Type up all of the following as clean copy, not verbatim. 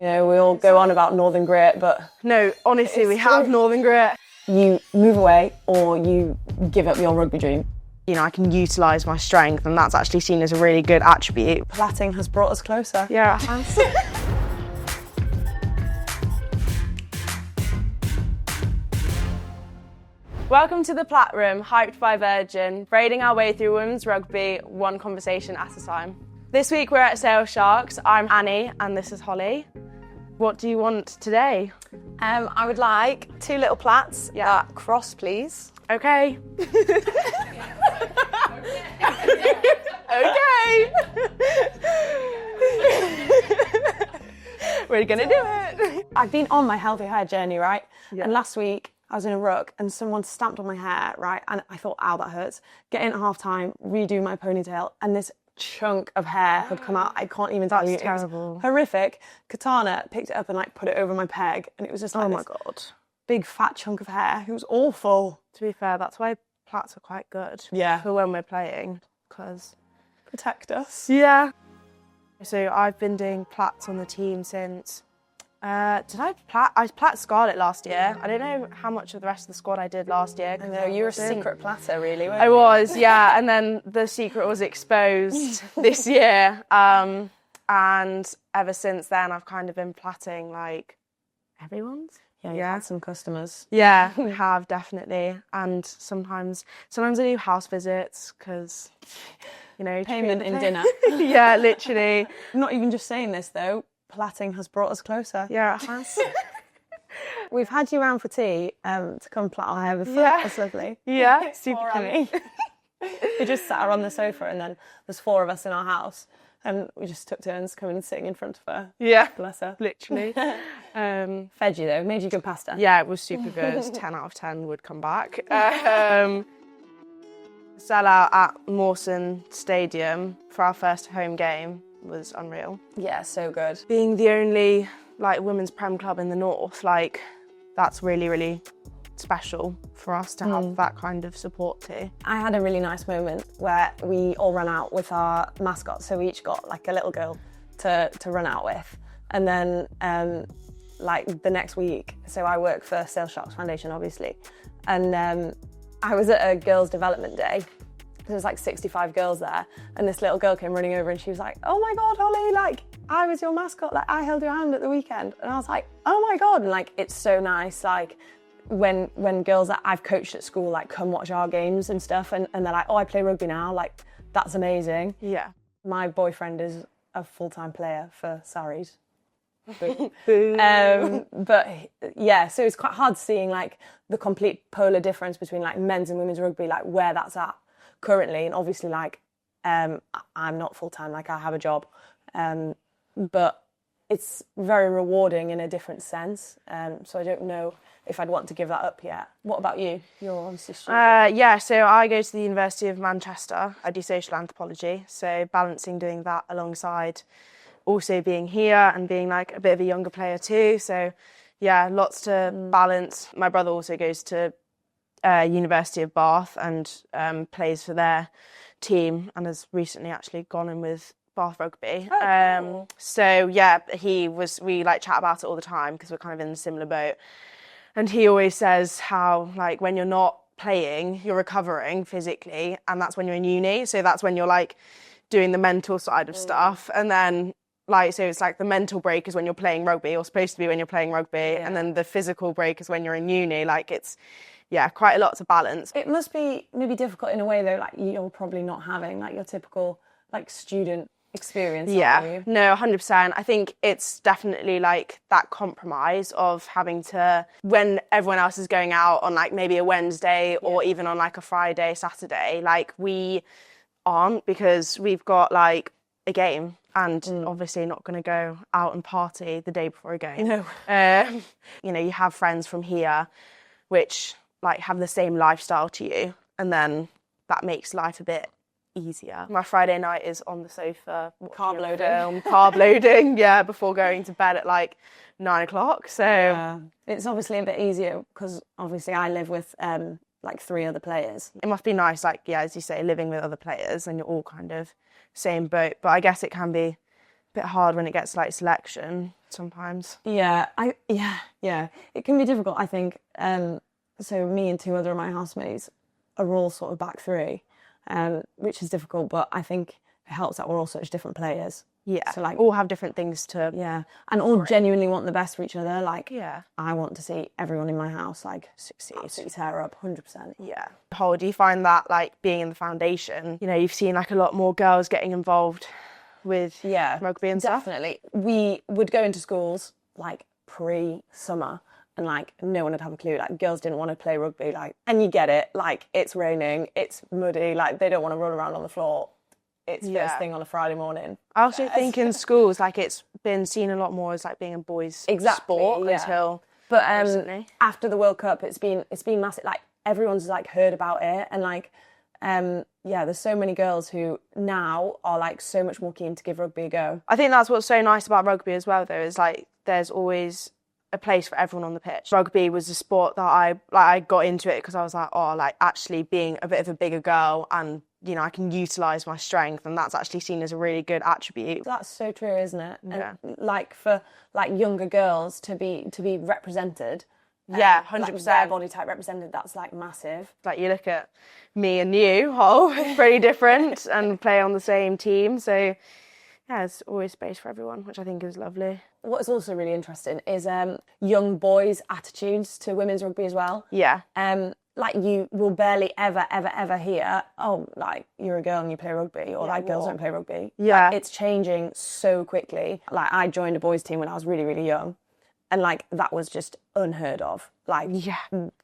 You know, we all go on about Northern Grit, but No, honestly, we have Northern Grit. you move away or you give up your rugby dream. You know, I can utilise my strength, and that's actually seen as a really good attribute. Plaiting has brought us closer. Yeah, it has. Welcome to the Plait Room, hyped by Virgin, braiding our way through women's rugby, one conversation at a time. This week we're at Sale Sharks. I'm Annie and this is Holly. What do you want today? I would like 2 little plaits. Yeah. Cross, please. Okay. Okay. We're gonna do it. I've been on my healthy hair journey, right? Yeah. And last week I was in a ruck and someone stamped on my hair, right? And I thought, ow, that hurts. Get in at half time, redo my ponytail, and this chunk of hair had come out. I can't even tell you. Terrible. It was horrific. Katana picked it up and like put it over my peg, and it was just like Oh my this god. big fat chunk of hair. It was awful. To be fair, that's why plaits are quite good. Yeah. For when we're playing, because Protect us. yeah. So I've been doing plaits on the team since. I plait Scarlet last year. I don't know how much of the rest of the squad I did last year. I know, you were a secret platter, really, weren't I you? was, yeah, and then the secret was exposed this year. And ever since then, I've kind of been plaiting like everyone's. Yeah, you had some customers. Yeah, we have definitely. And sometimes I do house visits because, you know, Payment in dinner. Yeah, literally. I'm not even just saying this though. Plaiting has brought us closer. Yeah, it has. We've had you round for tea to come plait our hair before. Yeah. That's lovely. Yeah, super Poor cute. Annie. We just sat her on the sofa, and then there's 4 of us in our house, and we just took turns coming and sitting in front of her. Yeah, Bless her. literally. Fed you though, made you good pasta. Yeah, it was super good. 10 out of 10 would come back. Sell out at Mawson Stadium for our first home game was unreal. Yeah, so good. Being the only like women's prem club in the north, like that's really, really special for us to have that kind of support too. I had a really nice moment where we all ran out with our mascot, so we each got like a little girl to run out with. And then like the next week, so I work for Sale Sharks Foundation obviously, and I was at a girls' development day. There was like 65 girls there, and this little girl came running over and she was like, "Oh my God, Holly, like I was your mascot, like I held your hand at the weekend." And I was like, "Oh my God," and like it's so nice, like when girls that I've coached at school like come watch our games and stuff, and they're like, "Oh, I play rugby now," like that's amazing. Yeah. My boyfriend is a full-time player for Sarries. But yeah, so it's quite hard seeing like the complete polar difference between like men's and women's rugby, like where that's at currently. And obviously like I'm not full-time, like I have a job, but it's very rewarding in a different sense, so I don't know if I'd want to give that up yet. What about you? You're obviously student. Yeah, so I go to the University of Manchester. I do social anthropology, so balancing doing that alongside also being here and being like a bit of a younger player too. So yeah, lots to balance. My brother also goes to University of Bath and plays for their team and has recently actually gone in with Bath Rugby. Cool. So yeah, we like chat about it all the time because we're kind of in a similar boat. And he always says how like when you're not playing, you're recovering physically, and that's when you're in uni. So that's when you're like doing the mental side of stuff, and then like, so it's like the mental break is when you're playing rugby, or supposed to be when you're playing rugby, and then the physical break is when you're in uni. Like it's, yeah, quite a lot to balance. It must be maybe difficult in a way though, like you're probably not having like your typical like student experience. Are Yeah, you? no, 100%. I think it's definitely like that compromise of having to, when everyone else is going out on like maybe a Wednesday or even on like a Friday, Saturday, like we aren't, because we've got like a game. And obviously not going to go out and party the day before a game. No. You know, you have friends from here which like have the same lifestyle to you, and then that makes life a bit easier. My Friday night is on the sofa, Carb loading. Carb loading, yeah, before going to bed at like 9 o'clock. So it's obviously a bit easier because obviously I live with like 3 other players. it must be nice, like, yeah, as you say, living with other players and you're all kind of same boat. But I guess it can be bit hard when it gets like selection sometimes. Yeah, it can be difficult, I think. So me and 2 other of my housemates are all sort of back 3, which is difficult, but I think it helps that we're all such different players. Yeah, so like all have different things to... Yeah, and all genuinely want the best for each other. Like, yeah, I want to see everyone in my house like succeed, absolutely tear up, 100%. Yeah. Holly, do you find that like being in the foundation, you know, you've seen like a lot more girls getting involved with rugby and stuff? Definitely. We would go into schools like pre-summer and like no one would have a clue. Like girls didn't want to play rugby, like, and you get it, like it's raining, it's muddy, like they don't want to roll around on the floor. It's first thing on a Friday morning. I also think in schools, like it's been seen a lot more as like being a boys' sport until recently. After the World Cup, it's been massive. Like everyone's like heard about it, and like there's so many girls who now are like so much more keen to give rugby a go. I think that's what's so nice about rugby as well, though, is like there's always a place for everyone on the pitch. Rugby was a sport that I got into it because I was like, oh, like actually being a bit of a bigger girl and, you know, I can utilise my strength, and that's actually seen as a really good attribute. That's so true, isn't it? Yeah. And like for like younger girls to be Yeah, represented, 100%. like their body type represented, that's like massive. Like you look at me and you, pretty different, and play on the same team. So yeah, there's always space for everyone, which I think is lovely. What is also really interesting is young boys' attitudes to women's rugby as well. Yeah. Like you will barely ever hear, oh, like you're a girl and you play rugby, or like girls don't play rugby. Yeah. Like, it's changing so quickly. Like I joined a boys' team when I was really, really young, and like that was just unheard of. Like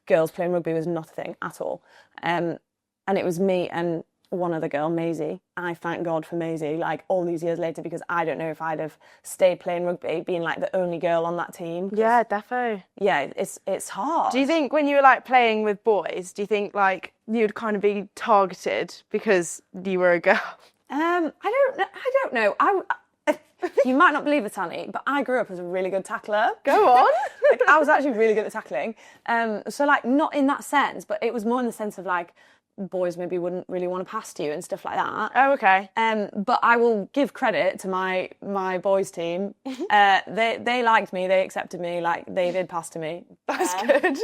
girls playing rugby was not a thing at all. And it was me and one other girl, Maisie. I thank God for Maisie, like all these years later, because I don't know if I'd have stayed playing rugby, being like the only girl on that team. Yeah, defo. Yeah, it's hard. Do you think when you were like playing with boys, do you think like you'd kind of be targeted because you were a girl? I don't know. You might not believe it, Annie, but I grew up as a really good tackler. Go on. Like, I was actually really good at tackling. So like not in that sense, but it was more in the sense of like boys maybe wouldn't really want to pass to you and stuff like that. Oh, okay. But I will give credit to my boys team. They liked me, they accepted me, like they did pass to me. That's good.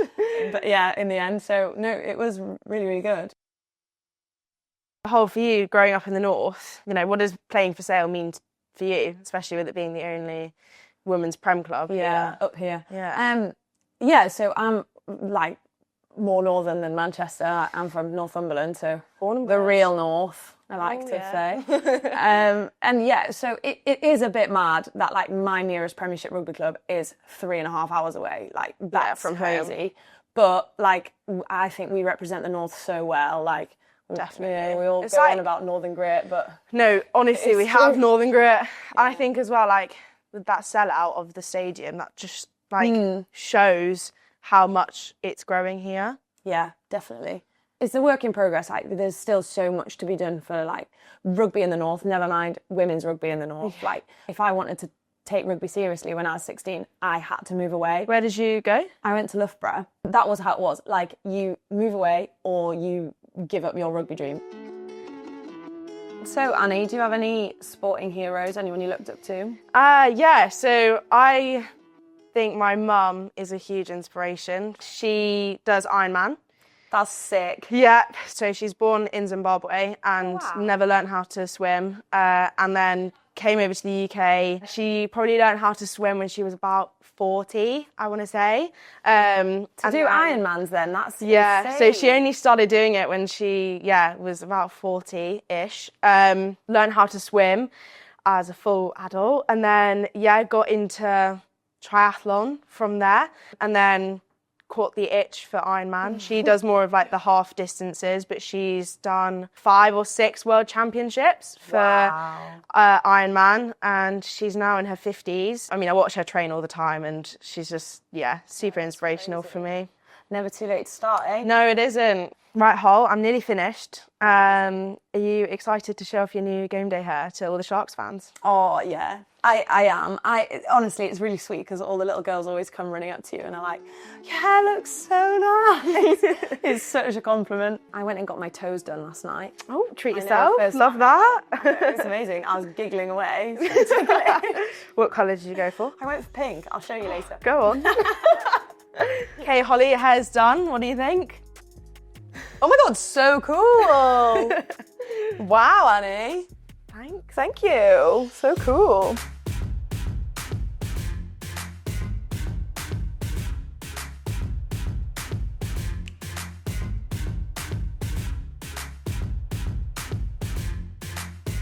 But yeah, in the end, so no, it was really, really good. For you, growing up in the north, you know, what does playing for Sale mean for you, especially with it being the only women's Prem club? Up here. Yeah. So I'm like more northern than Manchester. I'm from Northumberland, so the real north, I like to say. And yeah, so it is a bit mad that like my nearest Premiership rugby club is 3.5 hours away. Like that's from crazy. Home. But like I think we represent the north so well. Like definitely, yeah, we all go on about Northern Grit, but no, honestly, we have Northern Grit. And I think as well, like with that sellout of the stadium, that just like shows how much it's growing here. Yeah, definitely. It's a work in progress. Like there's still so much to be done for like rugby in the north, never mind women's rugby in the north. Like if I wanted to take rugby seriously when I was 16, I had to move away. Where did you go? I went to Loughborough. That was how it was. Like you move away or you give up your rugby dream. So Annie, do you have any sporting heroes, anyone you looked up to? Yeah, so I think my mum is a huge inspiration. She does Ironman. That's sick. Yeah, so she's born in Zimbabwe and never learned how to swim, and then came over to the UK. She probably learned how to swim when she was about 40, I want to say. To do Ironmans then, that's insane. So she only started doing it when she, was about 40-ish. Learned how to swim as a full adult, and then, got into triathlon from there, and then caught the itch for Ironman. She does more of like the half distances, but she's done 5 or 6 world championships for Ironman, and she's now in her 50s. I mean, I watch her train all the time, and she's just, super inspirational for me. Never too late to start, eh? No, it isn't. Right, Hol, I'm nearly finished. Are you excited to show off your new game day hair to all the Sharks fans? Oh, yeah. I am. Honestly, it's really sweet because all the little girls always come running up to you and are like, your hair looks so nice. It's such a compliment. I went and got my toes done last night. Oh, treat I know, yourself. first Love time. that. It was amazing. I was giggling away. What colour did you go for? I went for pink. I'll show you later. Go on. Okay, Holly, your hair's done. What do you think? Oh my God, so cool. Wow, Annie. Thank you. So cool.